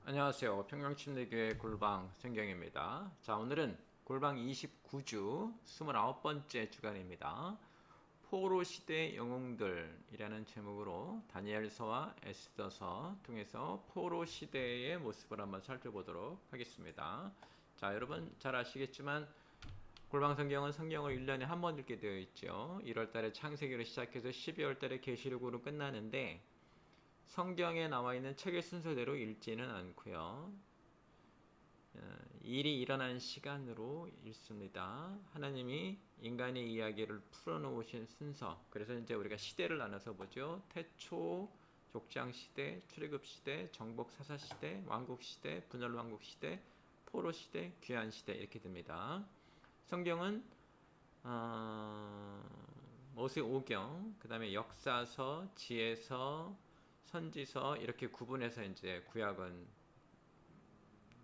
안녕하세요. 평경침례교회 골방 성경입니다. 자, 오늘은 골방 29주 29번째 주간입니다. 포로 시대 영웅들이라는 제목으로 다니엘서와 에스더서 통해서 포로 시대의 모습을 한번 살펴보도록 하겠습니다. 자, 여러분 잘 아시겠지만 골방 성경은 성경을 1년에 한 번 읽게 되어 있죠. 1월 달에 창세기로 시작해서 12월 달에 계시록으로 끝나는데 성경에 나와 있는 책의 순서대로 읽지는 않고요. 일이 일어난 시간으로 읽습니다. 하나님이 인간의 이야기를 풀어놓으신 순서. 그래서 이제 우리가 시대를 나눠서 보죠. 태초, 족장 시대, 출애굽 시대, 정복 사사 시대, 왕국 시대, 분열 왕국 시대, 포로 시대, 귀환 시대 이렇게 됩니다. 성경은 모세오경, 그 다음에 역사서, 지혜서, 선지서 이렇게 구분해서 이제 구약은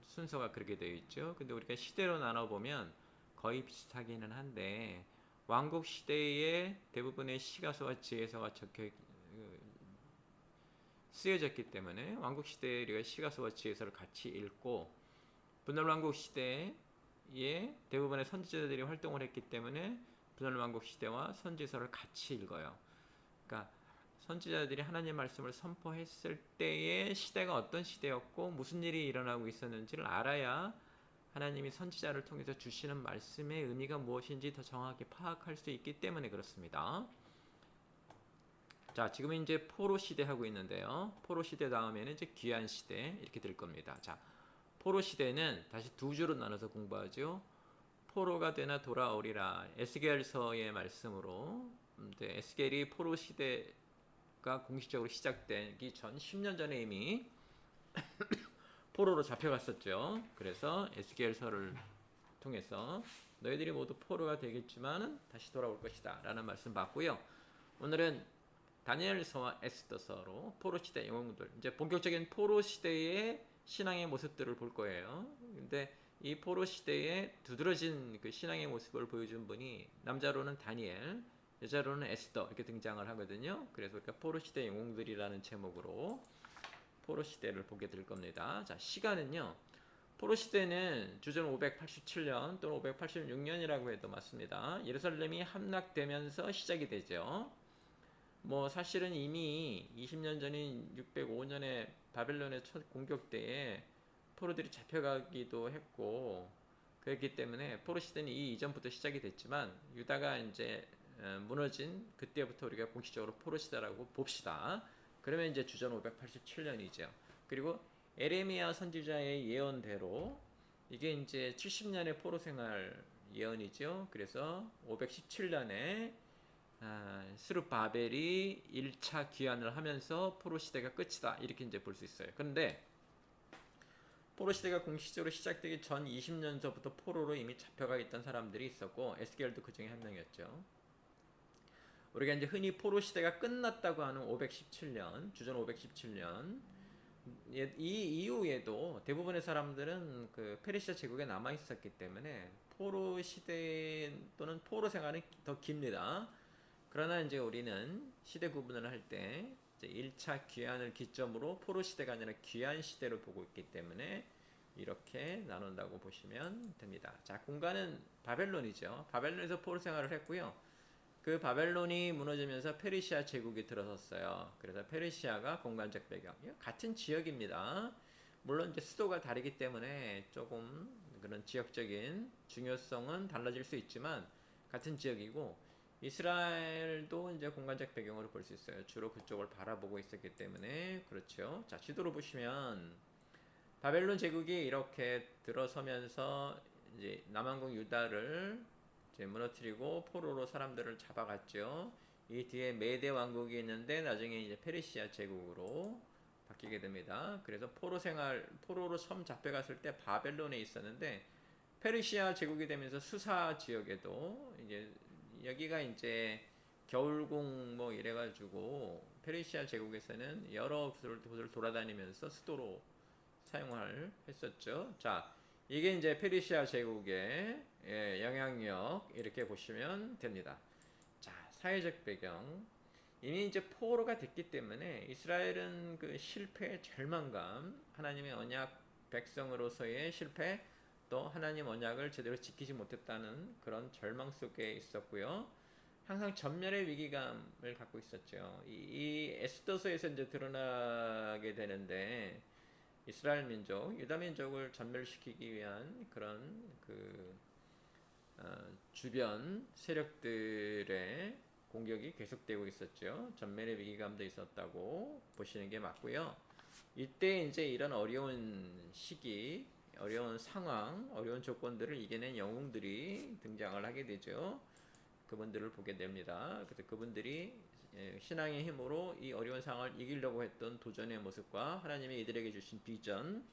순서가 그렇게 되어 있죠. 근데 우리가 시대로 나눠 보면 거의 비슷하기는 한데 왕국 시대에 대부분의 시가서와 지혜서가 쓰여졌기 때문에 왕국 시대에 우리가 시가서와 지혜서를 같이 읽고 분열 왕국 시대에 대부분의 선지자들이 활동을 했기 때문에 분열 왕국 시대와 선지서를 같이 읽어요. 그러니까 선지자들이 하나님 말씀을 선포했을 때의 시대가 어떤 시대였고 무슨 일이 일어나고 있었는지를 알아야 하나님이 선지자를 통해서 주시는 말씀의 의미가 무엇인지 더 정확히 파악할 수 있기 때문에 그렇습니다. 자, 지금 이제 포로 시대 하고 있는데요. 포로 시대 다음에는 이제 귀환 시대 이렇게 될 겁니다. 자, 포로 시대는 다시 두 주로 나눠서 공부하죠. 포로가 되나 돌아오리라 에스겔서의 말씀으로 에스겔이 포로 시대가 공식적으로 시작되기 전 10년 전에 이미 포로로 잡혀갔었죠. 그래서 에스겔서를 통해서 너희들이 모두 포로가 되겠지만 다시 돌아올 것이다 라는 말씀 받고요. 오늘은 다니엘서와 에스더서로 포로 시대 영웅들, 이제 본격적인 포로 시대의 신앙의 모습들을 볼 거예요. 근데 이 포로 시대에 두드러진 그 신앙의 모습을 보여준 분이 남자로는 다니엘, 여자로는 에스더 이렇게 등장을 하거든요. 그래서 우리가 포로 시대 영웅들이라는 제목으로 포로 시대를 보게 될 겁니다. 자, 시간은요. 포로 시대는 주전 587년 또는 586년이라고 해도 맞습니다. 예루살렘이 함락되면서 시작이 되죠. 뭐 사실은 이미 20년 전인 605년에 바벨론의 첫 공격 때에 포로들이 잡혀가기도 했고 그렇기 때문에 포로 시대는 이 이전부터 시작이 됐지만 유다가 이제 무너진 그때부터 우리가 공식적으로 포로 시대라고 봅시다. 그러면 이제 주전 587년이죠. 그리고 에레미야 선지자의 예언대로 이게 이제 70년의 포로 생활 예언이죠. 그래서 517년에 스룹바벨이 1차 귀환을 하면서 포로 시대가 끝이다 이렇게 이제 볼 수 있어요. 그런데 포로 시대가 공식적으로 시작되기 전 20년 전부터 포로로 이미 잡혀가 있던 사람들이 있었고 에스겔도 그 중에 한 명이었죠. 우리가 이제 흔히 포로 시대가 끝났다고 하는 517년, 주전 517년 이 이후에도 대부분의 사람들은 그 페르시아 제국에 남아 있었기 때문에 포로 시대 또는 포로 생활은 더 깁니다. 그러나 이제 우리는 시대 구분을 할 때 1차 귀환을 기점으로 포로 시대가 아니라 귀환 시대로 보고 있기 때문에 이렇게 나눈다고 보시면 됩니다. 자, 공간은 바벨론이죠. 바벨론에서 포로 생활을 했고요. 그 바벨론이 무너지면서 페르시아 제국이 들어섰어요. 그래서 페르시아가 공간적 배경, 같은 지역입니다. 물론 이제 수도가 다르기 때문에 조금 그런 지역적인 중요성은 달라질 수 있지만 같은 지역이고 이스라엘도 이제 공간적 배경으로 볼 수 있어요. 주로 그쪽을 바라보고 있었기 때문에 그렇죠. 자, 지도로 보시면 바벨론 제국이 이렇게 들어서면서 이제 남왕국 유다를 이제 무너뜨리고 포로로 사람들을 잡아갔죠. 이 뒤에 메대 왕국이 있는데 나중에 이제 페르시아 제국으로 바뀌게 됩니다. 그래서 포로로 처음 잡혀갔을 때 바벨론에 있었는데 페르시아 제국이 되면서 수사 지역에도 이제 여기가 이제 겨울궁 뭐 이래가지고 페르시아 제국에서는 여러 곳을 돌아다니면서 수도로 사용을 했었죠. 자, 이게 이제 페르시아 제국의 영향력 이렇게 보시면 됩니다. 자, 사회적 배경. 이미 이제 포로가 됐기 때문에 이스라엘은 그 실패의 절망감, 하나님의 언약 백성으로서의 실패, 또 하나님 언약을 제대로 지키지 못했다는 그런 절망 속에 있었고요. 항상 전멸의 위기감을 갖고 있었죠. 이 에스더서에서 이제 드러나게 되는데 이스라엘 민족, 유다 민족을 전멸시키기 위한 그런 주변 세력들의 공격이 계속되고 있었죠. 전멸의 위기감도 있었다고 보시는 게 맞고요. 이때 이제 이런 어려운 시기, 어려운 상황, 어려운 조건들을 이겨낸 영웅들이 등장을 하게 되죠. 그분들을 보게 됩니다. 그래서 그분들이 신앙의 힘으로 이 어려운 상황을 이기려고 했던 도전의 모습과 하나님이 이들에게 주신 비전,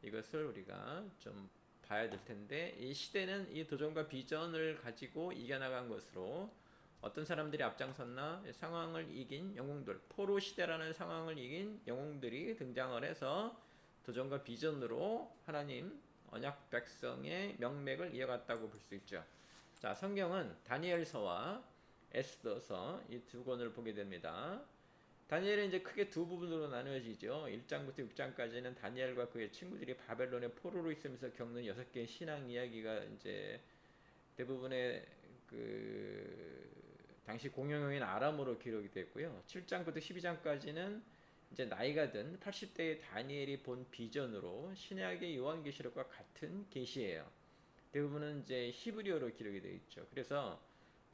이것을 우리가 좀 봐야 될 텐데, 이 시대는 이 도전과 비전을 가지고 이겨나간 것으로 어떤 사람들이 앞장섰나, 상황을 이긴 영웅들, 포로 시대라는 상황을 이긴 영웅들이 등장을 해서 도전과 비전으로 하나님 언약 백성의 명맥을 이어갔다고 볼 수 있죠. 자, 성경은 다니엘서와 에스더서 이 두 권을 보게 됩니다. 다니엘은 이제 크게 두 부분으로 나누어지죠. 1장부터 6장까지는 다니엘과 그의 친구들이 바벨론의 포로로 있으면서 겪는 6개의 신앙 이야기가 이제 대부분의 그 당시 공용어인 아람어로 기록이 됐고요. 7장부터 12장까지는 이제 나이가 든 80대의 다니엘이 본 비전으로 신약의 요한계시록과 같은 계시예요. 대부분은 이제 히브리어로 기록이 되어 있죠. 그래서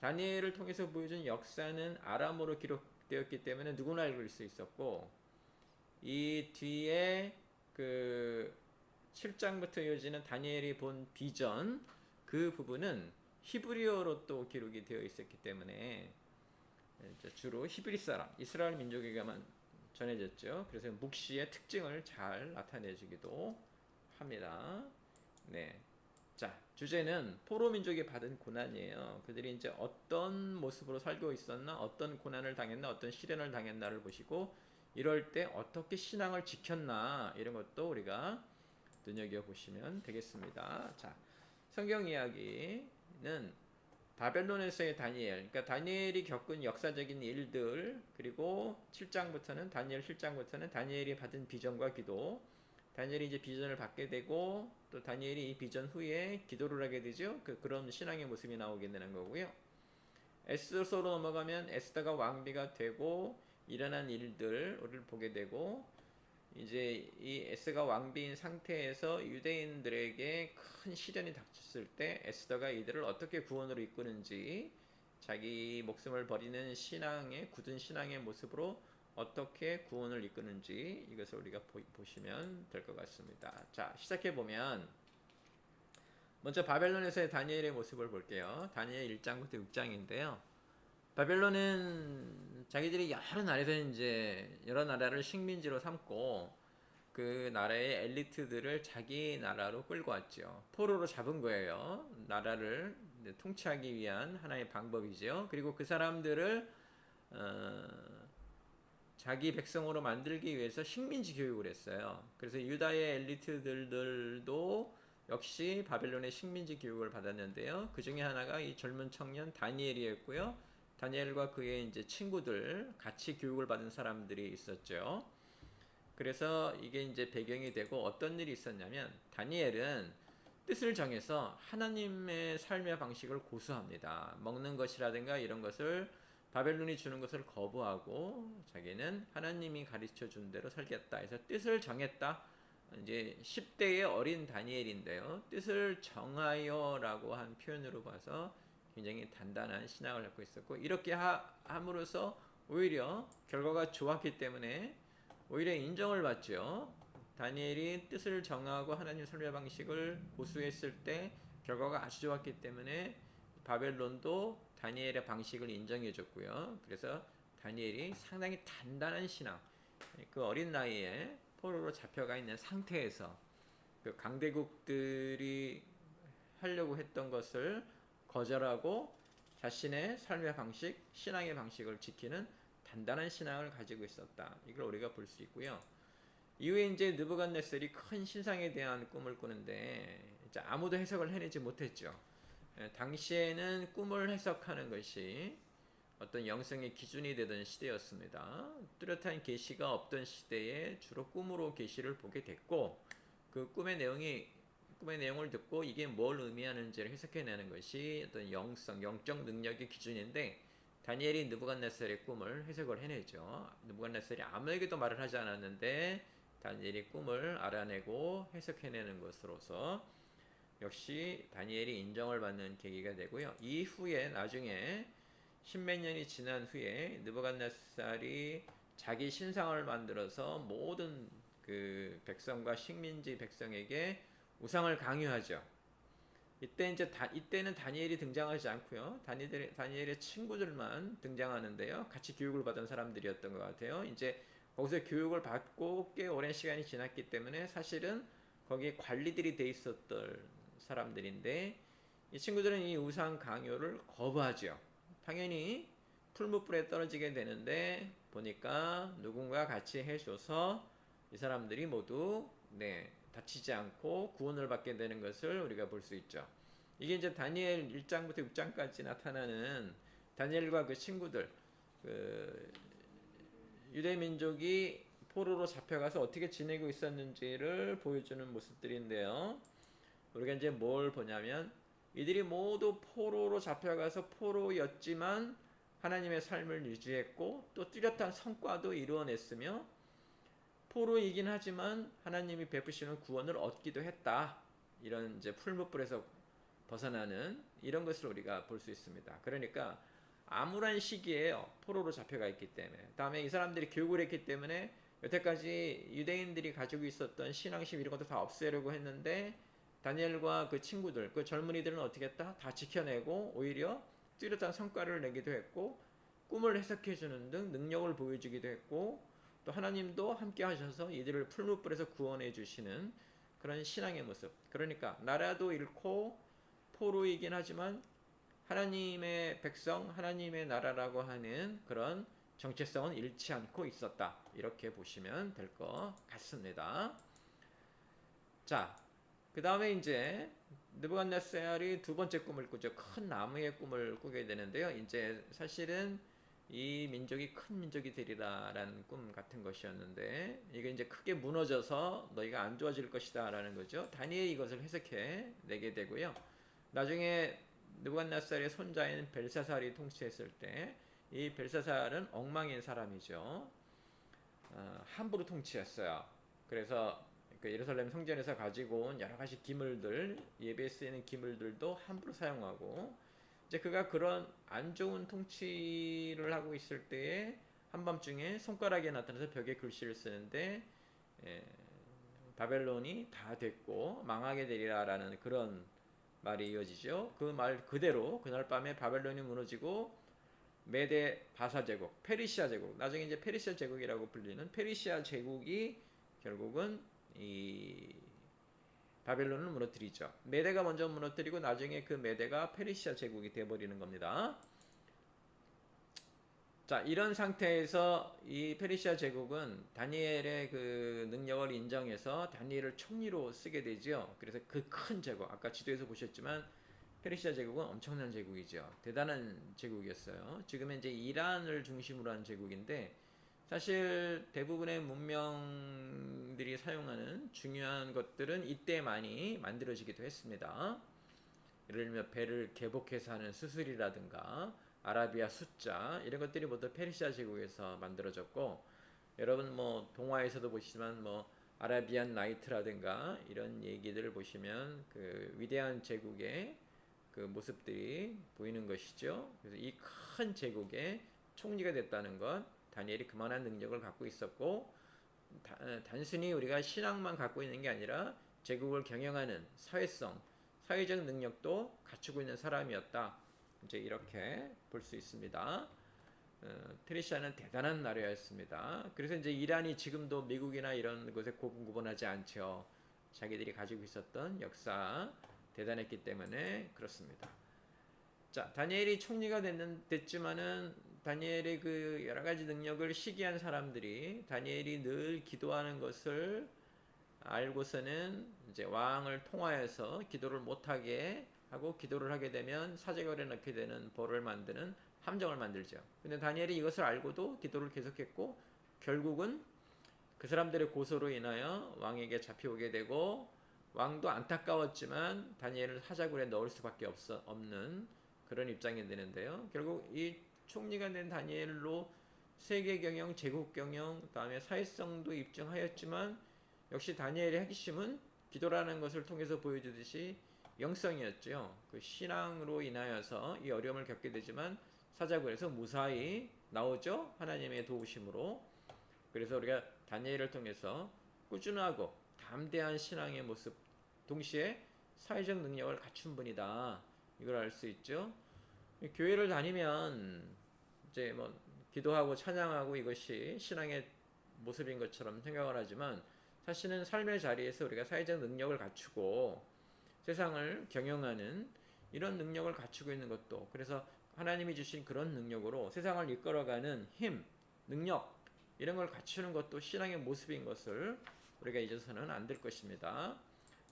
다니엘을 통해서 보여준 역사는 아람어로 기록되었기 때문에 누구나 읽을 수 있었고, 이 뒤에 그 7장부터 이어지는 다니엘이 본 비전, 그 부분은 히브리어로 또 기록이 되어 있었기 때문에 주로 히브리 사람, 이스라엘 민족에게만 전해졌죠. 그래서 묵시의 특징을 잘 나타내주기도 합니다. 네. 자, 주제는 포로 민족이 받은 고난이에요. 그들이 이제 어떤 모습으로 살고 있었나, 어떤 고난을 당했나, 어떤 시련을 당했나를 보시고, 이럴 때 어떻게 신앙을 지켰나, 이런 것도 우리가 눈여겨보시면 되겠습니다. 자, 성경 이야기는 바벨론에서의 다니엘, 그러니까 다니엘이 겪은 역사적인 일들, 그리고 7장부터는 다니엘 7장부터는 다니엘이 받은 비전과 기도, 다니엘이 이제 비전을 받게 되고 또 다니엘이 이 비전 후에 기도를 하게 되죠. 그런 신앙의 모습이 나오게 되는 거고요. 에스더서로 넘어가면 에스더가 왕비가 되고 일어난 일들을 보게 되고, 이제 이 에스더가 왕비인 상태에서 유대인들에게 큰 시련이 닥쳤을 때 에스더가 이들을 어떻게 구원으로 이끄는지, 자기 목숨을 버리는 신앙의 굳은 신앙의 모습으로 어떻게 구원을 이끄는지, 이것을 우리가 보시면 될 것 같습니다. 자, 시작해 보면 먼저 바벨론에서의 다니엘의 모습을 볼게요. 다니엘 1장부터 6장인데요. 바벨론은 자기들이 여러 나라를 식민지로 삼고 그 나라의 엘리트들을 자기 나라로 끌고 왔죠. 포로로 잡은 거예요. 나라를 통치하기 위한 하나의 방법이죠. 그리고 그 사람들을 자기 백성으로 만들기 위해서 식민지 교육을 했어요. 그래서 유다의 엘리트들도 역시 바벨론의 식민지 교육을 받았는데요. 그 중에 하나가 이 젊은 청년 다니엘이었고요. 다니엘과 그의 이제 친구들 같이 교육을 받은 사람들이 있었죠. 그래서 이게 이제 배경이 되고 어떤 일이 있었냐면, 다니엘은 뜻을 정해서 하나님의 삶의 방식을 고수합니다. 먹는 것이라든가 이런 것을 바벨론이 주는 것을 거부하고 자기는 하나님이 가르쳐 준 대로 살겠다 해서 뜻을 정했다. 이제 10대의 어린 다니엘인데요. 뜻을 정하여라고 한 표현으로 봐서 굉장히 단단한 신앙을 갖고 있었고, 이렇게 함으로써 오히려 결과가 좋았기 때문에 오히려 인정을 받죠. 다니엘이 뜻을 정하고 하나님 삶의 방식을 고수했을 때 결과가 아주 좋았기 때문에 바벨론도 다니엘의 방식을 인정해 줬고요. 그래서 다니엘이 상당히 단단한 신앙, 그 어린 나이에 포로로 잡혀가 있는 상태에서 그 강대국들이 하려고 했던 것을 거절하고 자신의 삶의 방식, 신앙의 방식을 지키는 단단한 신앙을 가지고 있었다. 이걸 우리가 볼 수 있고요. 이후에 이제 느부갓네살이 큰 신상에 대한 꿈을 꾸는데 이제 아무도 해석을 해내지 못했죠. 당시에는 꿈을 해석하는 것이 어떤 영성의 기준이 되던 시대였습니다. 뚜렷한 계시가 없던 시대에 주로 꿈으로 계시를 보게 됐고, 그 꿈의 내용을 듣고 이게 뭘 의미하는지를 해석해내는 것이 어떤 영적 능력의 기준인데, 다니엘이 느부갓네살의 꿈을 해석을 해내죠. 느부갓네살이 아무에게도 말을 하지 않았는데 다니엘이 꿈을 알아내고 해석해내는 것으로서 역시 다니엘이 인정을 받는 계기가 되고요. 이후에 나중에 십몇 년이 지난 후에 느부갓네살이 자기 신상을 만들어서 모든 그 백성과 식민지 백성에게 우상을 강요하죠. 이때는 다니엘이 등장하지 않고요. 다니엘의 친구들만 등장하는데요. 같이 교육을 받은 사람들이었던 것 같아요. 이제 거기서 교육을 받고 꽤 오랜 시간이 지났기 때문에 사실은 거기에 관리들이 돼 있었던 사람들인데 이 친구들은 이 우상 강요를 거부하죠. 당연히 풀무불에 떨어지게 되는데 보니까 누군가 같이 해줘서 이 사람들이 모두 다치지 않고 구원을 받게 되는 것을 우리가 볼 수 있죠. 이게 이제 다니엘 1장부터 6장까지 나타나는 다니엘과 그 친구들, 그 유대 민족이 포로로 잡혀가서 어떻게 지내고 있었는지를 보여주는 모습들인데요. 우리가 이제 뭘 보냐면 이들이 모두 포로로 잡혀가서 포로였지만 하나님의 삶을 유지했고 또 뚜렷한 성과도 이루어냈으며 포로이긴 하지만 하나님이 베푸시는 구원을 얻기도 했다. 이런 이제 풀무불에서 벗어나는 이런 것을 우리가 볼 수 있습니다. 그러니까 암울한 시기에요. 포로로 잡혀가 있기 때문에. 다음에 이 사람들이 교육을 했기 때문에 여태까지 유대인들이 가지고 있었던 신앙심 이런 것도 다 없애려고 했는데 다니엘과 그 친구들, 그 젊은이들은 어떻게 했다? 다 지켜내고 오히려 뚜렷한 성과를 내기도 했고 꿈을 해석해주는 등 능력을 보여주기도 했고 또 하나님도 함께 하셔서 이들을 풀무불에서 구원해 주시는 그런 신앙의 모습. 그러니까 나라도 잃고 포로이긴 하지만 하나님의 백성, 하나님의 나라라고 하는 그런 정체성은 잃지 않고 있었다. 이렇게 보시면 될 것 같습니다. 자, 그 다음에 이제 느부갓네살이 두 번째 꿈을 꾸죠. 큰 나무의 꿈을 꾸게 되는데요. 이제 사실은 이 민족이 큰 민족이 되리라라는 꿈 같은 것이었는데 이게 이제 크게 무너져서 너희가 안 좋아질 것이다라는 거죠. 다니엘이 이것을 해석해 내게 되고요. 나중에 느부갓네살의 손자인 벨사살이 통치했을 때 이 벨사살은 엉망인 사람이죠. 함부로 통치했어요. 그래서 그 예루살렘 성전에서 가지고 온 여러 가지 기물들, 예배에 쓰이는 기물들도 함부로 사용하고 이제 그가 그런 안 좋은 통치를 하고 있을 때에 한밤중에 손가락에 나타나서 벽에 글씨를 쓰는데 바벨론이 다 됐고 망하게 되리라라는 그런 말이 이어지죠. 그 말 그대로 그날 밤에 바벨론이 무너지고 메데 바사 제국, 페르시아 제국, 나중에 이제 페르시아 제국이라고 불리는 페르시아 제국이 결국은 이 바벨론을 무너뜨리죠. 메데가 먼저 무너뜨리고 나중에 그 메데가 페르시아 제국이 되어버리는 겁니다. 자, 이런 상태에서 이 페르시아 제국은 다니엘의 그 능력을 인정해서 다니엘을 총리로 쓰게 되죠. 그래서 그 큰 제국, 아까 지도에서 보셨지만 페르시아 제국은 엄청난 제국이죠. 대단한 제국이었어요. 지금은 이제 이란을 중심으로 한 제국인데 사실 대부분의 문명들이 사용하는 중요한 것들은 이때 많이 만들어지기도 했습니다. 예를 들면 배를 개복해서 하는 수술이라든가 아라비아 숫자 이런 것들이 모두 페르시아 제국에서 만들어졌고 여러분 뭐 동화에서도 보시지만 뭐 아라비안 나이트라든가 이런 얘기들을 보시면 그 위대한 제국의 그 모습들이 보이는 것이죠. 그래서 이 큰 제국의 총리가 됐다는 것, 다니엘이 그만한 능력을 갖고 있었고 단순히 우리가 신앙만 갖고 있는 게 아니라 제국을 경영하는 사회적 능력도 갖추고 있는 사람이었다. 이제 이렇게 볼 수 있습니다. 페르시아는 대단한 나라였습니다. 그래서 이제 이란이 지금도 미국이나 이런 곳에 고분고분하지 않죠. 자기들이 가지고 있었던 역사 대단했기 때문에 그렇습니다. 자, 다니엘이 총리가 됐지만은 다니엘의 그 여러 가지 능력을 시기한 사람들이 다니엘이 늘 기도하는 것을 알고서는 이제 왕을 통하여서 기도를 못하게 하고 기도를 하게 되면 사제결에 넣게 되는 벌을 만드는 함정을 만들죠. 근데 다니엘이 이것을 알고도 기도를 계속했고 결국은 그 사람들의 고소로 인하여 왕에게 잡혀오게 되고 왕도 안타까웠지만 다니엘을 사자굴에 넣을 수밖에 없는 그런 입장이 되는데요. 결국 이 총리가 된 다니엘로 세계 경영, 제국 경영, 그다음에 사회성도 입증하였지만 역시 다니엘의 핵심은 기도라는 것을 통해서 보여주듯이 영성이었죠. 그 신앙으로 인하여서 이 어려움을 겪게 되지만 사자굴에서 무사히 나오죠. 하나님의 도우심으로. 그래서 우리가 다니엘을 통해서 꾸준하고 담대한 신앙의 모습, 동시에 사회적 능력을 갖춘 분이다. 이걸 알 수 있죠. 교회를 다니면 이제 뭐 기도하고 찬양하고 이것이 신앙의 모습인 것처럼 생각을 하지만 사실은 삶의 자리에서 우리가 사회적 능력을 갖추고 세상을 경영하는 이런 능력을 갖추고 있는 것도, 그래서 하나님이 주신 그런 능력으로 세상을 이끌어가는 힘, 능력 이런 걸 갖추는 것도 신앙의 모습인 것을 우리가 잊어서는 안 될 것입니다.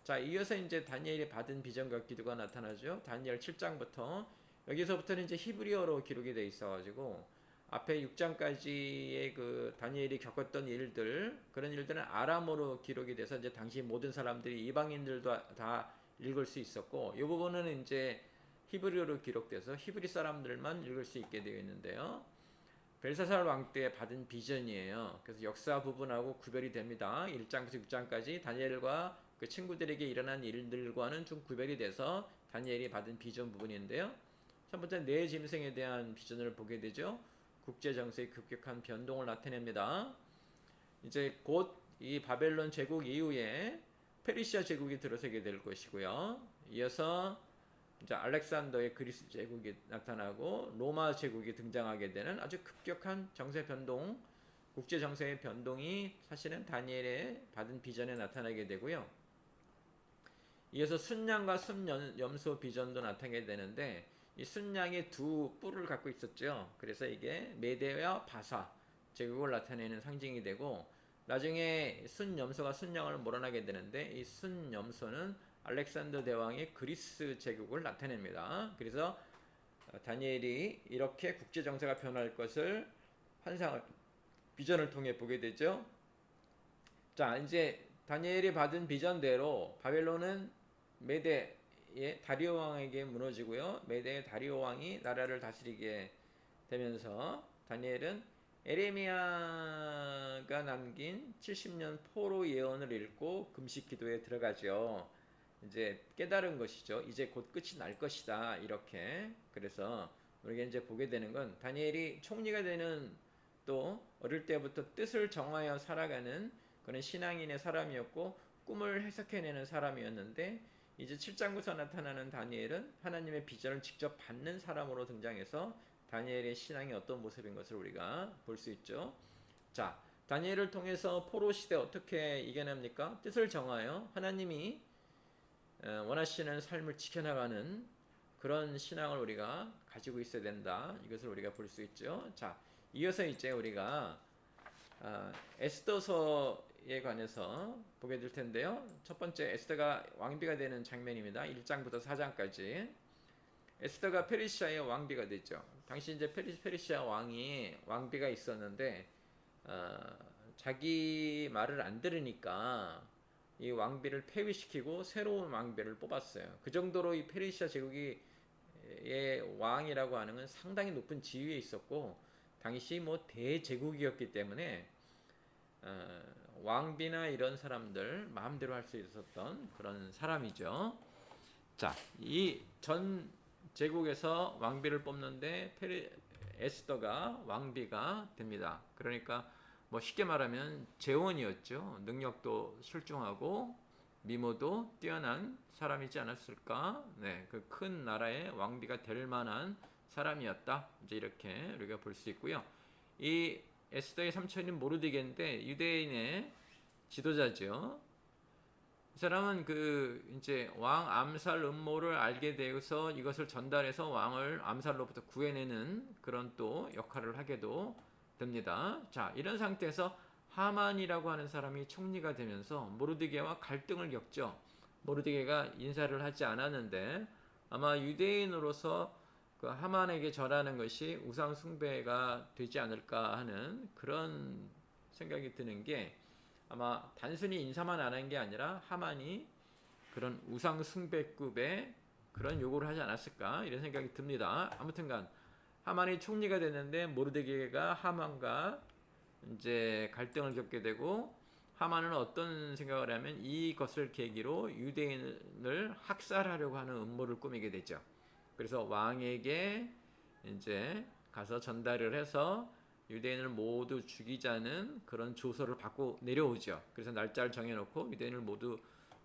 자, 이어서 이제 다니엘이 받은 비전과 기도가 나타나죠. 다니엘 7장부터 여기서부터는 이제 히브리어로 기록이 돼 있어가지고 앞에 6장까지의 그 다니엘이 겪었던 일들, 그런 일들은 아람어로 기록이 돼서 이제 당시 모든 사람들이 이방인들도 다 읽을 수 있었고, 이 부분은 이제 히브리어로 기록돼서 히브리 사람들만 읽을 수 있게 되어 있는데요. 벨사살 왕 때 받은 비전이에요. 그래서 역사 부분하고 구별이 됩니다. 1장부터 6장까지 다니엘과 그 친구들에게 일어난 일들과는 좀 구별이 돼서 다니엘이 받은 비전 부분인데요. 첫 번째 내 짐승에 대한 비전을 보게 되죠. 국제 정세의 급격한 변동을 나타냅니다. 이제 곧 이 바벨론 제국 이후에 페르시아 제국이 들어서게 될 것이고요. 이어서 이제 알렉산더의 그리스 제국이 나타나고 로마 제국이 등장하게 되는 아주 급격한 정세 변동, 국제 정세의 변동이 사실은 다니엘의 받은 비전에 나타나게 되고요. 이어서 순양과 순염소 비전도 나타나게 되는데, 이 순양이 두 뿔을 갖고 있었죠. 그래서 이게 메대와 바사 제국을 나타내는 상징이 되고, 나중에 순염소가 순양을 몰아나게 되는데, 이 순염소는 알렉산더 대왕의 그리스 제국을 나타냅니다. 그래서 다니엘이 이렇게 국제 정세가 변할 것을 환상을, 비전을 통해 보게 되죠. 자, 이제 다니엘이 받은 비전대로 바벨론은 메대의 다리오 왕에게 무너지고요. 메대의 다리오 왕이 나라를 다스리게 되면서 다니엘은 에레미야가 남긴 70년 포로 예언을 읽고 금식 기도에 들어가죠. 이제 깨달은 것이죠. 이제 곧 끝이 날 것이다. 이렇게. 그래서 우리가 이제 보게 되는 건 다니엘이 총리가 되는, 또 어릴 때부터 뜻을 정하여 살아가는 그런 신앙인의 사람이었고 꿈을 해석해내는 사람이었는데, 이제 7장부터 나타나는 다니엘은 하나님의 비전을 직접 받는 사람으로 등장해서 다니엘의 신앙이 어떤 모습인 것을 우리가 볼 수 있죠. 자, 다니엘을 통해서 포로 시대 어떻게 이겨냅니까? 뜻을 정하여 하나님이 원하시는 삶을 지켜나가는 그런 신앙을 우리가 가지고 있어야 된다. 이것을 우리가 볼 수 있죠. 자, 이어서 이제 우리가 에스더서에 관해서 보게 될 텐데요. 첫 번째, 에스더가 왕비가 되는 장면입니다. 1장부터 4장까지. 에스더가 페르시아의 왕비가 되죠. 당시 이제 페르시아 왕이 왕비가 있었는데 자기 말을 안 들으니까 이 왕비를 폐위시키고 새로운 왕비를 뽑았어요. 그 정도로 이 페르시아 제국의 왕이라고 하는 건 상당히 높은 지위에 있었고, 당시 뭐 대제국이었기 때문에 왕비나 이런 사람들 마음대로 할 수 있었던 그런 사람이죠. 자, 이 전 제국에서 왕비를 뽑는데 에스더가 왕비가 됩니다. 그러니까 뭐 쉽게 말하면 재원이었죠. 능력도 출중하고 미모도 뛰어난 사람이지 않았을까? 네, 그 큰 나라의 왕비가 될 만한 사람이었다. 이제 이렇게 우리가 볼 수 있고요. 이 에스더의 삼촌인 모르드게인데 유대인의 지도자죠. 이 사람은 그 이제 왕 암살 음모를 알게 되어서 이것을 전달해서 왕을 암살로부터 구해내는 그런 또 역할을 하게도 됩니다. 자, 이런 상태에서 하만이라고 하는 사람이 총리가 되면서 모르드게와 갈등을 겪죠. 모르드게가 인사를 하지 않았는데 아마 유대인으로서 그 하만에게 절하는 것이 우상 숭배가 되지 않을까 하는 그런 생각이 드는 게, 아마 단순히 인사만 안 한 게 아니라 하만이 그런 우상 숭배급의 그런 요구를 하지 않았을까 이런 생각이 듭니다. 아무튼간 하만이 총리가 됐는데 모르드게가 하만과 이제 갈등을 겪게 되고, 하만은 어떤 생각을 하면 이것을 계기로 유대인을 학살하려고 하는 음모를 꾸미게 되죠. 그래서 왕에게 이제 가서 전달을 해서 유대인을 모두 죽이자는 그런 조서를 받고 내려오죠. 그래서 날짜를 정해놓고 유대인을 모두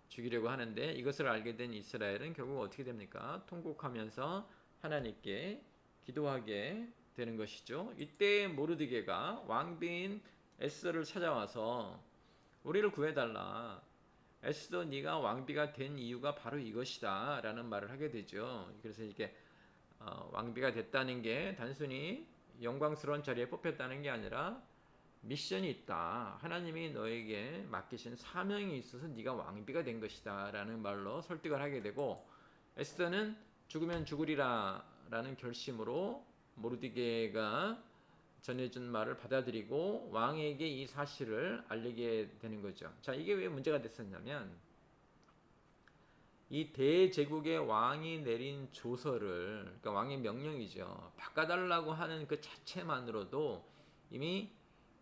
죽이려고 하는데, 이것을 알게 된 이스라엘은 결국 어떻게 됩니까? 통곡하면서 하나님께 기도하게 되는 것이죠. 이때 모르드게가 왕비인 에스더를 찾아와서 우리를 구해달라. 에스더, 네가 왕비가 된 이유가 바로 이것이다 라는 말을 하게 되죠. 그래서 이게 왕비가 됐다는 게 단순히 영광스러운 자리에 뽑혔다는 게 아니라 미션이 있다. 하나님이 너에게 맡기신 사명이 있어서 네가 왕비가 된 것이다 라는 말로 설득을 하게 되고, 에스더는 죽으면 죽으리라 라는 결심으로 모르드게가 전해준 말을 받아들이고 왕에게 이 사실을 알리게 되는 거죠. 자, 이게 왜 문제가 됐었냐면, 이 대제국의 왕이 내린 조서를, 그러니까 왕의 명령이죠, 바꿔달라고 하는 그 자체만으로도 이미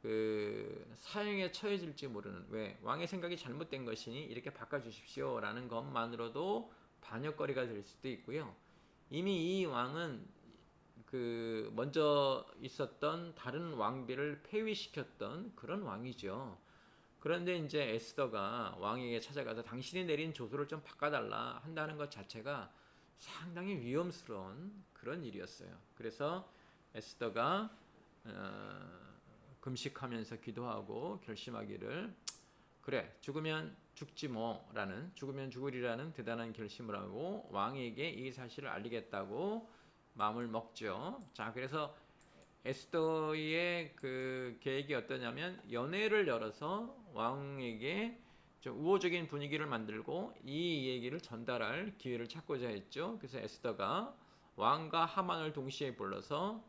그 사형에 처해질지 모르는, 왜 왕의 생각이 잘못된 것이니 이렇게 바꿔주십시오라는 것만으로도 반역거리가 될 수도 있고요. 이미 이 왕은 그 먼저 있었던 다른 왕비를 폐위시켰던 그런 왕이죠. 그런데 이제 에스더가 왕에게 찾아가서 당신이 내린 조서를 좀 바꿔달라 한다는 것 자체가 상당히 위험스러운 그런 일이었어요. 그래서 에스더가 금식하면서 기도하고 결심하기를, 그래 죽으면 죽지 뭐라는, 죽으면 죽으리라는 대단한 결심을 하고 왕에게 이 사실을 알리겠다고 마음을 먹죠. 자, 그래서 에스더의 그 계획이 어떠냐면, 연회를 열어서 왕에게 좀 우호적인 분위기를 만들고 이 얘기를 전달할 기회를 찾고자 했죠. 그래서 에스더가 왕과 하만을 동시에 불러서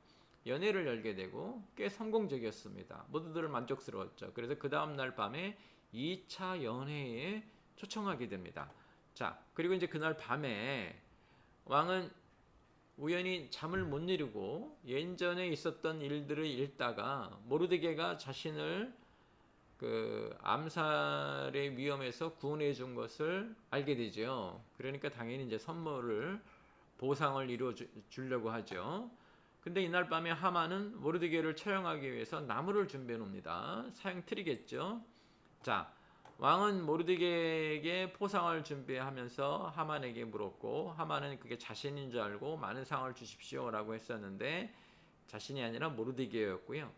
연회를 열게 되고 꽤 성공적이었습니다. 모두들 만족스러웠죠. 그래서 그 다음날 밤에 2차 연회에 초청하게 됩니다. 자, 그리고 이제 그날 밤에 왕은 우연히 잠을 못 이루고 예전에 있었던 일들을 읽다가 모르드게가 자신을 그 암살의 위험에서 구원해 준 것을 알게 되죠. 그러니까 당연히 이제 선물을, 보상을 이루어 주려고 하죠. 근데 이날 밤에 하만은 모르드게를 처형하기 위해서 나무를 준비해 놉니다. 사형틀이겠죠. 자, 왕은 모르드게에게 포상을 준비하면서 하만에게 물었고, 하만은 그게 자신인 줄 알고 많은 상을 주십시오라고 했었는데 자신이 아니라 모르드게였고요.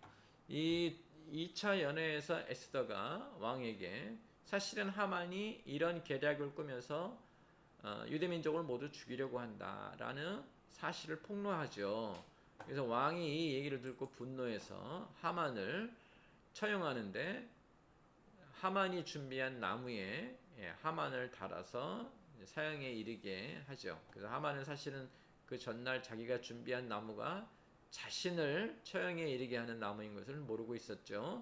이 2차 연회에서 에스더가 왕에게 사실은 하만이 이런 계략을 꾸며서 유대민족을 모두 죽이려고 한다라는 사실을 폭로하죠. 그래서 왕이 이 얘기를 듣고 분노해서 하만을 처형하는데, 하만이 준비한 나무에 하만을 달아서 사형에 이르게 하죠. 그래서 하만은 사실은 그 전날 자기가 준비한 나무가 자신을 처형에 이르게 하는 나무인 것을 모르고 있었죠.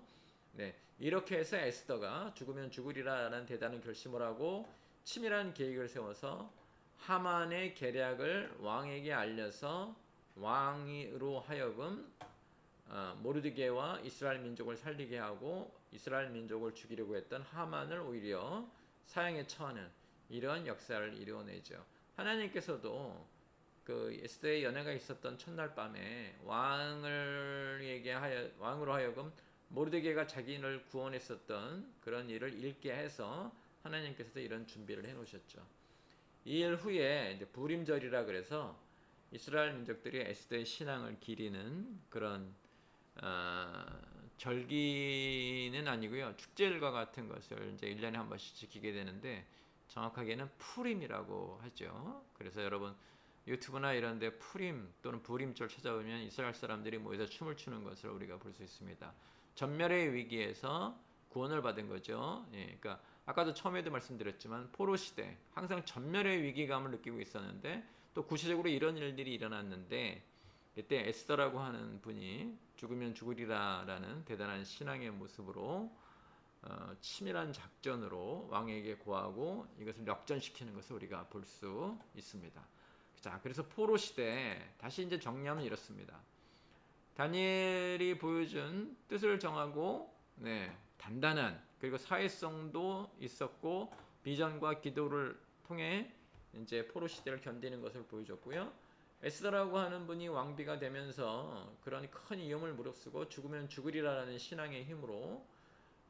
네, 이렇게 해서 에스더가 죽으면 죽으리라는 대단한 결심을 하고 치밀한 계획을 세워서 하만의 계략을 왕에게 알려서 왕으로 하여금 모르드게와 이스라엘 민족을 살리게 하고 이스라엘 민족을 죽이려고 했던 하만을 오히려 사형에 처하는 이러한 역사를 이루어내죠. 하나님께서도 그 에스더의 연회가 있었던 첫날 밤에 왕으로 하여금 모르드게가 자기를 구원했었던 그런 일을 읽게 해서 하나님께서도 이런 준비를 해놓으셨죠. 이 일 후에 이제 부림절이라 그래서 이스라엘 민족들이 에스더의 신앙을 기리는 그런 절기는 아니고요, 축제일과 같은 것을 이제 1년에 한 번씩 지키게 되는데, 정확하게는 푸림이라고 하죠. 그래서 여러분 유튜브나 이런 데 푸림 또는 부림절 찾아보면 이스라엘 사람들이 모여서 춤을 추는 것을 우리가 볼 수 있습니다. 전멸의 위기에서 구원을 받은 거죠. 예, 그러니까 아까도 처음에도 말씀드렸지만 포로 시대 항상 전멸의 위기감을 느끼고 있었는데 또 구체적으로 이런 일들이 일어났는데 이때 에스더라고 하는 분이 죽으면 죽으리라라는 대단한 신앙의 모습으로 치밀한 작전으로 왕에게 고하고 이것을 역전시키는 것을 우리가 볼 수 있습니다. 자, 그래서 포로 시대 다시 이제 정리하면 이렇습니다. 다니엘이 보여준 뜻을 정하고 단단한 그리고 사회성도 있었고 비전과 기도를 통해 이제 포로 시대를 견디는 것을 보여줬고요. 에스더라고 하는 분이 왕비가 되면서 그런 큰 위험을 무릅쓰고 죽으면 죽으리라는 신앙의 힘으로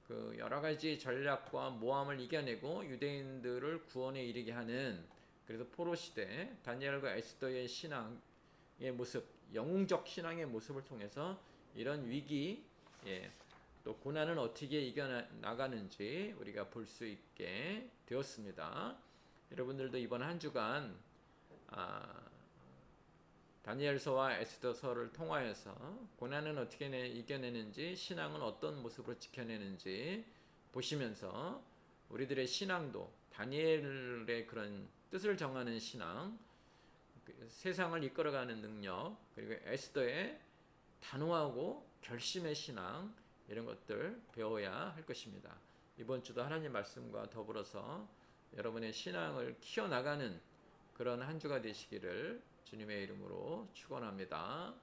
그 여러 가지 전략과 모함을 이겨내고 유대인들을 구원에 이르게 하는 그래서 포로 시대 다니엘과 에스더의 신앙의 모습, 영웅적 신앙의 모습을 통해서 이런 위기, 또 고난은 어떻게 이겨나가는지 우리가 볼 수 있게 되었습니다. 여러분들도 이번 한 주간 다니엘서와 에스더서를 통하여서 고난은 어떻게 이겨내는지 신앙은 어떤 모습으로 지켜내는지 보시면서 우리들의 신앙도 다니엘의 그런 뜻을 정하는 신앙, 세상을 이끌어가는 능력, 그리고 에스더의 단호하고 결심의 신앙 이런 것들 배워야 할 것입니다. 이번 주도 하나님 말씀과 더불어서 여러분의 신앙을 키워나가는 그런 한 주가 되시기를 주님의 이름으로 축원합니다.